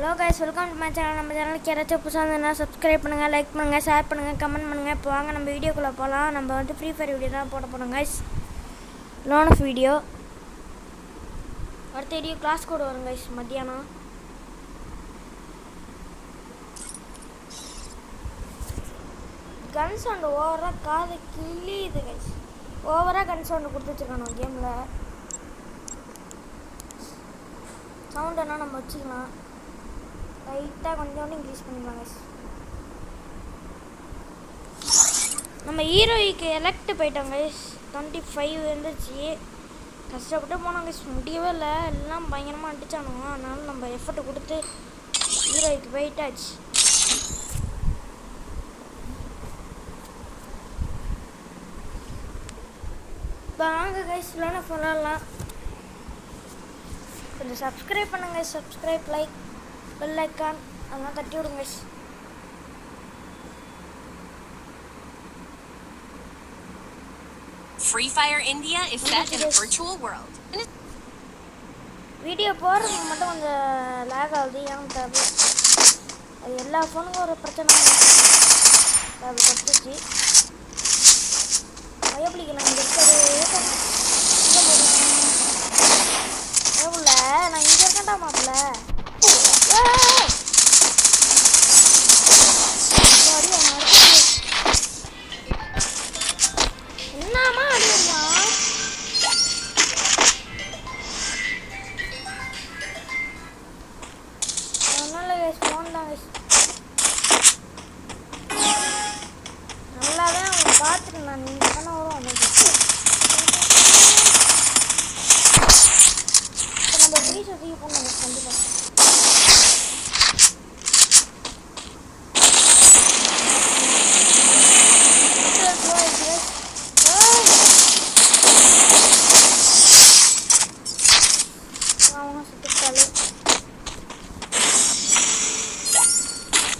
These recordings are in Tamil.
Hello guys, welcome to my channel. நம்ம சேனலுக்கு யாராச்சும் புதுசாக இருந்ததுன்னா சப்ஸ்கிரைப் பண்ணுங்கள், லைக் பண்ணுங்கள், ஷேர் பண்ணுங்கள், கமெண்ட் பண்ணுங்கள். இப்போ வாங்க நம்ம வீடியோக்குள்ளே போகலாம். நம்ம வந்து ஃப்ரீ ஃபயர் வீடியோ தான் போட போகிறோம் கைஸ். லோன் ஆஃப் வீடியோ. அடுத்த வீடியோ கிளாஸ் கோடு வரும் கைஸ் மத்தியானம். கன் சவுண்டு ஓவராக காது கிளியுது கைஸ். ஓவராக கன் சவுண்டு கொடுத்து வச்சுருக்கானோ கேமில். சவுண்ட் என்ன நம்ம வச்சுக்கலாம், லைட்டாக கொஞ்சோண்டு இன்க்ரீஸ் பண்ணிக்கலாம் கைஸ். நம்ம ஹீரோய்க்கு எலெக்ட் போயிட்டோம் கைஸ். 25 வந்துருச்சு. கஷ்டப்பட்டு போனோம் கைஸ், முடியவே இல்லை. எல்லாம் பயங்கரமாக அடிச்சானுங்க. அதனால நம்ம எஃபர்ட் கொடுத்து ஹீரோய்க்கு போயிட்டாச்சு. வாங்க கைஸ், இல்லைன்னா சொல்லலாம். கொஞ்சம் சப்ஸ்கிரைப் பண்ணுங்க. சப்ஸ்கிரைப், லைக், பெல் ஐக்கான் அதெல்லாம் தட்டி விடுங்க. Free Fire India is set in a virtual world. Video போடுறதுக்கு மட்டும் கொஞ்சம் லேக் ஆகுது. ஏன் தேவை, அது எல்லா ஃபோனுக்கும் ஒரு பிரச்சனை அது பட்டுச்சு. பயப்படிக்க நான் இங்கே இருக்கிறது எவ்வளோ, நான் இங்கே இருக்கேன்டா மாப்பிள்ள. என்னமா அடியா, அதனால ஃபோன் தான் நல்லாவே அவங்க பார்த்துட்டு நான் நீங்கள் தானே வரும். இப்போ நம்ம ஃப்ரீ சுற்றி போகணும் கண்டிப்பாக.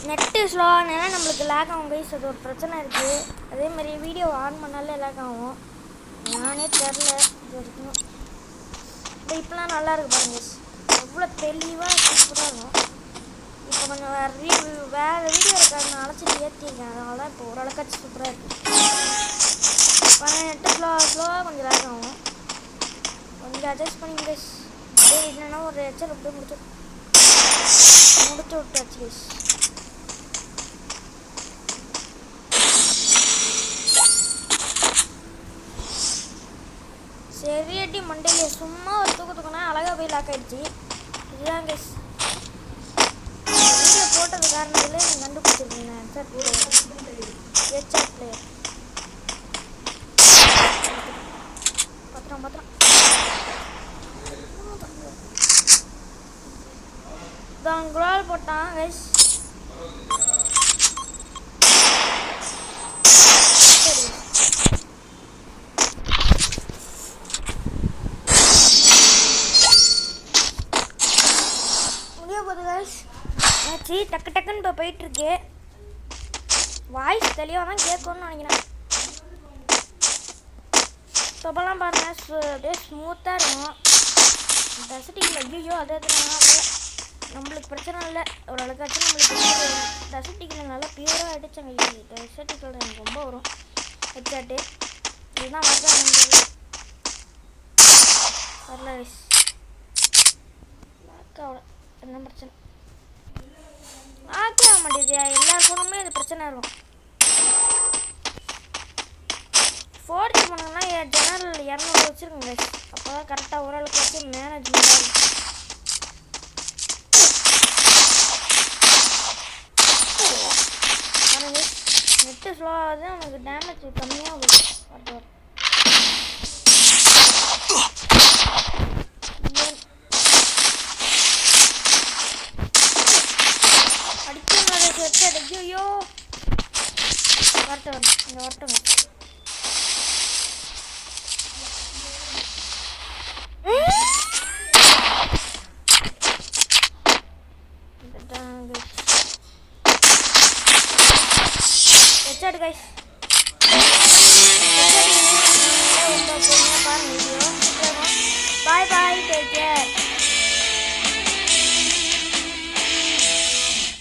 நெட்டு ஸ்லோ ஆனா நம்மளுக்கு லேக் ஆகும் கைஸ். அது ஒரு பிரச்சனை இருக்குது. அதேமாதிரி வீடியோ ஆன் பண்ணாலே லேக் ஆகும். நானே தெரில இது வரைக்கும். இப்போலாம் நல்லா இருக்கு பாருங்க, எவ்வளோ தெளிவாக சூப்பராக இருக்கும். இப்போ கொஞ்சம் வேறு வீடியோ இருக்காது, அழைச்சிட்டு ஏற்றிருக்கேன். அதனால தான் இப்போ ஓரளவுக்காச்சும் சூப்பராக இருக்குது. ஆனால் நெட்டு ஸ்லோவாக கொஞ்சம் லேக் ஆகும். கொஞ்சம் அட்ஜஸ்ட் பண்ணி கைஸ். அதே என்னன்னா ஒரு ஹெச்சர் அப்படியே முடிச்சு விட்டாச்சு கைஸ். சரியட்டி மண்டையில சும்மா ஒரு தூக்கத்துக்குனா அழகாக போய் லாக் ஆகிடுச்சு. இதுதான் கைஸ் வீடியோ போட்டது காரணத்தில் நீங்கள் கண்டுபிடிச்சிருக்கீங்க. ஹெட்செட் பிளேயர் பத்திரம் தான் குரால் போட்டான் கைஸ். டக்கு டக்குன்னு இப்போ போயிட்டுருக்கு. வாய்ஸ் தெளிவாக தான் கேட்கணும்னு நினைக்கிறேன். இப்போலாம் பாருங்கள் அப்படியே ஸ்மூத்தாக இருக்கும். டெசர்ட்டிக்கில் ஐயோ அதே நம்மளுக்கு பிரச்சனை இல்லை. ஓரளவுக்காச்சும் நம்மளுக்கு டெசர்ட்டிக்கில் நல்லா பியூராக அடித்தாங்க. டெசர்ட்டிக்கில் எனக்கு ரொம்ப வரும் ஹெட்செட்டு. இதுதான் வரல என்ன பிரச்சனை ஆக மாட்டேது. எல்லா ஃபோனுமே இது பிரச்சனை இருக்கும். 4G ஃபோனுங்கன்னா general 200 வச்சுருக்கோங்க. அப்போ தான் கரெக்டாக ஓரளவுக்கு வச்சு மேனேஜ்மெண்ட் ஆகும். நெட்டு ஸ்லோ ஆகுது, அவனுக்கு டேமேஜ் கம்மியாக வரும். ஐயோ வரட்டும் இந்த வரட்டும். ஹெட்செட் கைஸ் பாருங்க வீடியோ. பாய் பாய், டேக் கேர்.